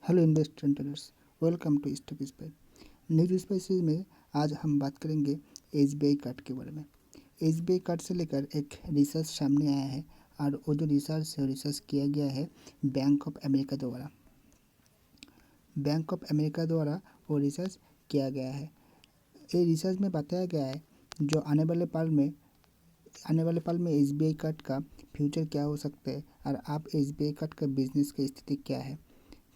Hello investors, welcome to stock spy. News spicy में आज हम बात करेंगे एसबीआई कार्ड के बारे में। एसबीआई कार्ड से लेकर एक रिसर्च सामने आया है और वो जो रिसर्च किया गया है बैंक ऑफ अमेरिका द्वारा वो रिसर्च किया गया है। ये रिसर्च में बताया गया है जो आने वाले पल में एसबीआई कार्ड का फ्यूचर क्या हो सकता है और आप एसबीआई कार्ड का बिजनेस की स्थिति क्या है।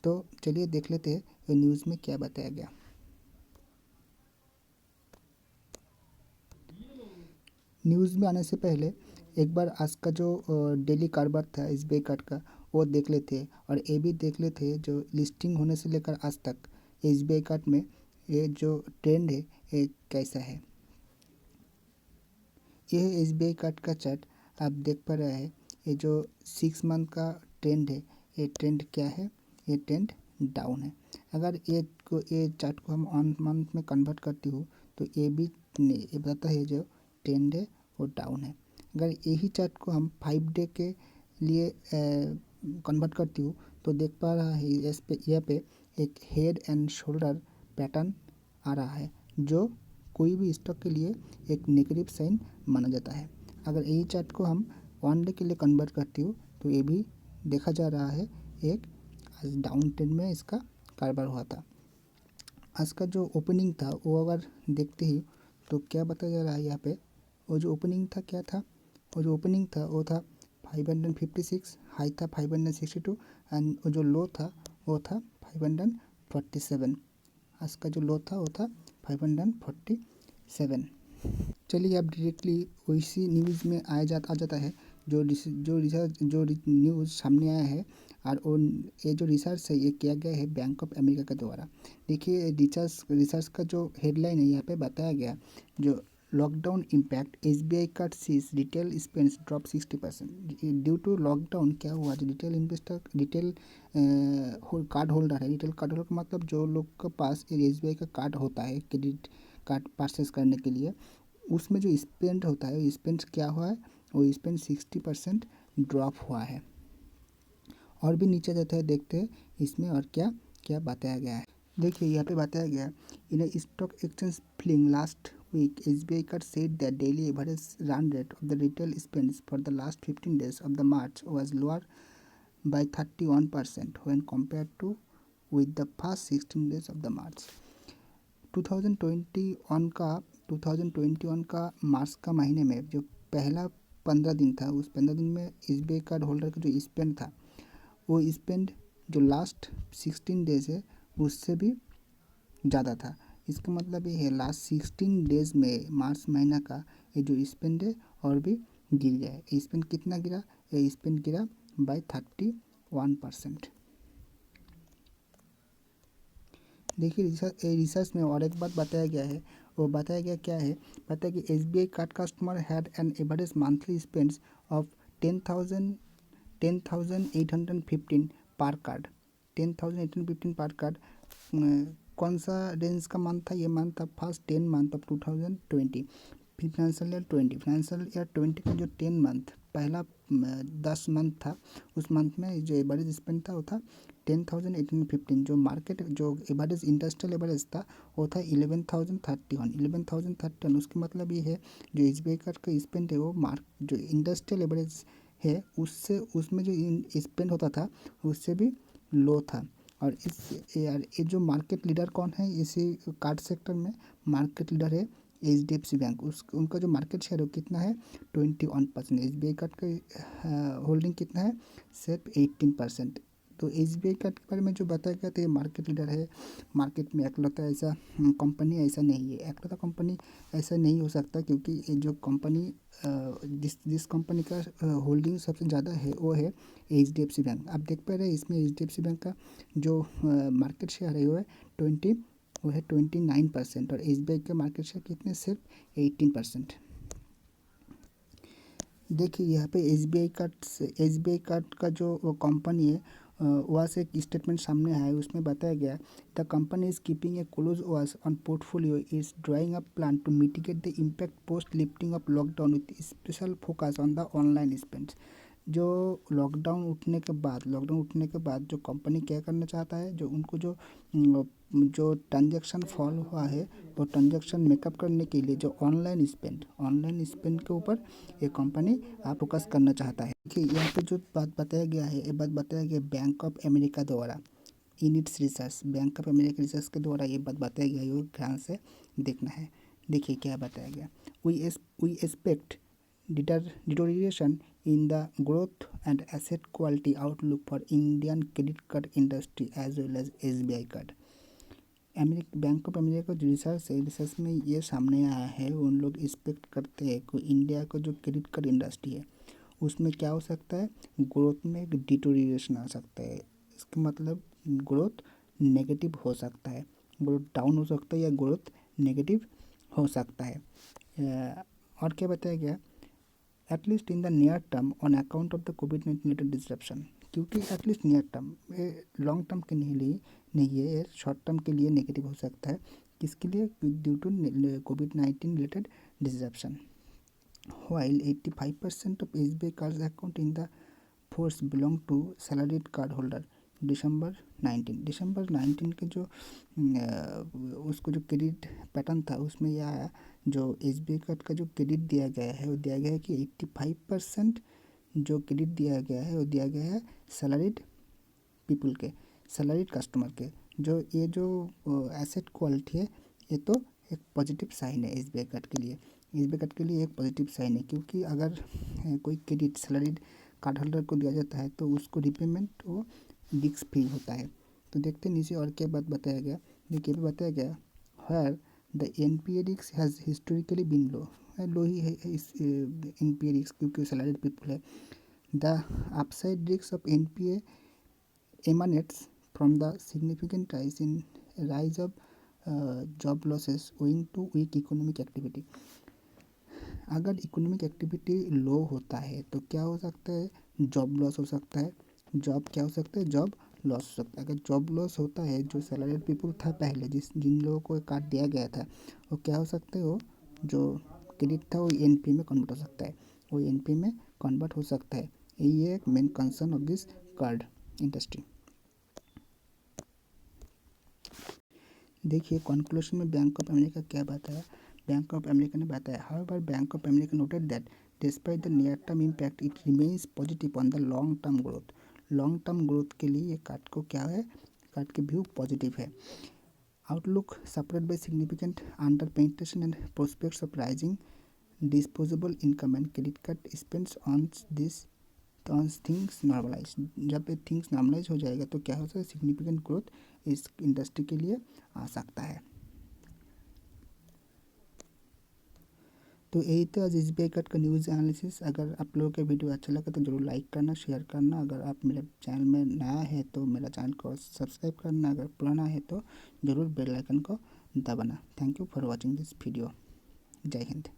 तो चलिए देख लेते हैं ये न्यूज़ में क्या बताया गया। न्यूज़ में आने से पहले एक बार आज का जो डेली कारोबार था एसबीआई कार्ड का वो देख लेते हैं और ये भी देख लेते हैं जो लिस्टिंग होने से लेकर आज तक एसबीआई कार्ड में ये जो ट्रेंड है ये कैसा है। ये है एसबीआई कार्ड का चार्ट, आप देख पा रहे हैं। ये जो 6 मंथ का ट्रेंड है ये ट्रेंड क्या है, ये ट्रेंड डाउन है। अगर ये चार्ट को हम 1 मंथ में कन्वर्ट करती हूँ तो ये भी ये बताता है जो ट्रेंड है वो डाउन है। अगर यही चार्ट को हम 5 डे के लिए कन्वर्ट करती हूँ तो देख पा रहा है इस पे यहाँ पे एक हेड एंड शोल्डर पैटर्न आ रहा है जो कोई भी स्टॉक के लिए एक नेगेटिव साइन माना जाता है। अगर यही चार्ट को हम 1 डे के लिए कन्वर्ट करती हूँ तो ये भी देखा जा रहा है एक आज डाउन ट्रेंड में इसका कारोबार हुआ था। आज का जो ओपनिंग था वो अगर देखते ही तो क्या बताया जा रहा है यहाँ पे, वो जो ओपनिंग था क्या था, वो जो ओपनिंग था वो था 556, हाई था 562 एंड वो जो लो था वो था 547। आज का जो लो था वो था 547। चलिए अब डायरेक्टली वैसी न्यूज़ में आ जाता है जो न्यूज़ सामने आया है। और ये जो रिसर्च है ये किया गया है बैंक ऑफ अमेरिका के द्वारा। देखिए रिसर्च का जो हेडलाइन है यहाँ पे बताया गया जो lockdown impact SBI card sees retail spends drop 60%। Due to lockdown क्या हुआ जो रिटेल कार्ड होल्डर है, रिटेल कार्ड होल्डर का मतलब जो लोग के पास एसबीआई का कार्ड होता है क्रेडिट कार्ड परचेस करने के लिए, उसमें जो स्पेंड होता है वो स्पेंड क्या हुआ है, वो स्पेंड 60% ड्रॉप हुआ है। और भी नीचे जाते हैं देखते हैं इसमें और क्या क्या बताया गया है। देखिए यहाँ पे बताया गया in stock exchange filing last week SBI card said that daily average run rate of the retail spends for the last 15 days of the March was lower by 31% when compared to with the first 16 days of the March 2021 का 2021 का मार्च का महीने में जो पहला 15 दिन था उस 15 दिन में एसबीआई कार्ड होल्डर का जो स्पेंड था वो स्पेंड जो लास्ट 16 डेज है उससे भी ज़्यादा था। इसका मतलब ये है लास्ट 16 डेज में मार्च महीना का ये जो स्पेंड है और भी गिर गया है। स्पेंड कितना गिरा, ये स्पेंड गिरा बाय 31%। देखिए रिसर्च में और एक बात बताया गया है, वो बताया गया क्या है, बताया कि SBI card customer had an average monthly spends of 10,815 पर कार्ड। 10,815 पर कार्ड कौन सा रेंज का मंथ था, ये मंथ था first 10 month of 2020 financial year 20 का जो 10 मंथ पहला 10 मंथ था उस मंथ में जो एवरेज स्पेंड था वो था 10,815। जो मार्केट जो एवरेज इंडस्ट्रियल एवरेज था वो था 11,031। उसका मतलब ये है जो एसबीआई कार्ड का स्पेंड है वो जो इंडस्ट्रियल एवरेज है उससे उसमें जो स्पेंड होता था उससे भी लो था। और ये जो मार्केट लीडर कौन है इसी कार्ड सेक्टर में, मार्केट लीडर है एचडीएफसी बैंक। उनका जो मार्केट शेयर है वो कितना है 21%। एसबीआई कार्ड का होल्डिंग कितना है सिर्फ 18%। तो एसबीआई कार्ड के बारे में जो बताया गया था ये मार्केट लीडर है। मार्केट में एकलौता ऐसा कंपनी ऐसा नहीं है, एकलौता कंपनी ऐसा नहीं हो सकता क्योंकि ये जो कंपनी जिस कंपनी का होल्डिंग सबसे ज़्यादा है वो है एचडीएफसी बैंक। आप देख पा रहे हैं इसमें एचडीएफसी बैंक का जो मार्केट शेयर है वो है 29% और एसबीआई का मार्केट शेयर कितने सिर्फ 18%। देखिए यहाँ पे एसबीआई कार्ड का जो वो कंपनी है वहाँ से एक स्टेटमेंट सामने आया है, उसमें बताया गया the company is keeping a close watch on portfolio is drawing a plan to mitigate the impact post lifting of lockdown with special focus on the online spends. जो लॉकडाउन उठने के बाद जो कंपनी क्या करना चाहता है, जो उनको जो ट्रांजैक्शन फॉल हुआ है वो ट्रांजैक्शन मेकअप करने के लिए जो ऑनलाइन स्पेंड के ऊपर ये कंपनी फोकस करना चाहता है। देखिए यहाँ पे जो बात बताया गया है, ये बात बताया गया बैंक ऑफ अमेरिका द्वारा in its research, bank of America research के द्वारा ये बात बताया गया है, ये ध्यान से देखना है। देखिए क्या बताया गया, we expect deterioration in the growth and asset quality outlook for Indian credit card industry as well as SBI card। Bank of America का जो रिसर्च है, रिसर्च में ये सामने आया है, उन लोग एक्सपेक्ट करते हैं कि इंडिया का जो क्रेडिट कार्ड इंडस्ट्री है उसमें क्या हो सकता है, ग्रोथ में एक डिटोरिएशन आ सकता है। इसका मतलब ग्रोथ नेगेटिव हो सकता है, ग्रोथ डाउन हो सकता है या ग्रोथ नेगेटिव हो सकता है। और क्या बताया गया, at least in the near term on account of the covid related disruption. क्योंकि एटलीस्ट नियर टर्म, ये लॉन्ग टर्म के नहीं है, ये शॉर्ट टर्म के लिए नेगेटिव हो सकता है। किसके लिए, ड्यू टू कोविड-19 related disruption. While 85% of SBI cards account in the force belong to salaried card holder, दिसंबर 19 के जो उसको जो क्रेडिट पैटर्न था उसमें यह आया, जो SBI कार्ड का जो क्रेडिट दिया गया है वो दिया गया है कि 85% जो क्रेडिट दिया गया है वो दिया गया है सैलरीड पीपल के, सैलरीड कस्टमर के। जो ये जो एसेट क्वालिटी है ये तो एक पॉजिटिव साइन है SBI कार्ड के लिए, SBI कार्ड के लिए एक पॉजिटिव साइन है। क्योंकि अगर कोई क्रेडिट सैलरीड कार्ड होल्डर को दिया जाता है तो उसको रिपेमेंट वो रिस्क फ्री होता है। तो देखते हैं नीचे और क्या बात बताया गया। देखिए बताया गया, where the NPA risk has historically been low ही है इस NPA रिस्क, क्योंकि सैलरीड पीपल है। The upside risk of NPA emanates from the significant rise of job losses owing to weak economic activity। अगर इकोनॉमिक एक्टिविटी लो होता है तो क्या हो सकता है, जॉब लॉस हो सकता है। क्या हो सकता है, जॉब लॉस हो सकता है। अगर जॉब लॉस होता है, जो सैलरीड पीपल था पहले, जिन लोगों को कार्ड दिया गया था, वो क्या हो सकता है, वो जो क्रेडिट था वो NPA में कन्वर्ट हो सकता है, वो NPA में कन्वर्ट हो सकता है। ये एक main concern of this card industry. देखिए कंक्लूजन में बैंक ऑफ अमेरिका क्या बताया, बैंक ऑफ अमेरिका ने बताया, however bank of America noted that despite the near term impact it remains positive on the long term growth. Long term growth के लिए ये card को क्या है, कार्ड के व्यू पॉजिटिव है। Outlook supported by significant under penetration and prospects of rising disposable income and credit card spends on this things normalize. जब ये थिंग्स नॉर्मलाइज हो जाएगा तो क्या हो सकता है, सिग्निफिकेंट ग्रोथ इस इंडस्ट्री के लिए आ सकता है। तो यही था आज SBI कार्ड का न्यूज़ एनालिसिस। अगर आप लोगों का वीडियो अच्छा लगा तो ज़रूर लाइक करना, शेयर करना। अगर आप मेरे चैनल में नया है तो मेरा चैनल को सब्सक्राइब करना, अगर पुराना है तो ज़रूर बेल आइकन को दबाना। Thank you for watching this video. जय हिंद।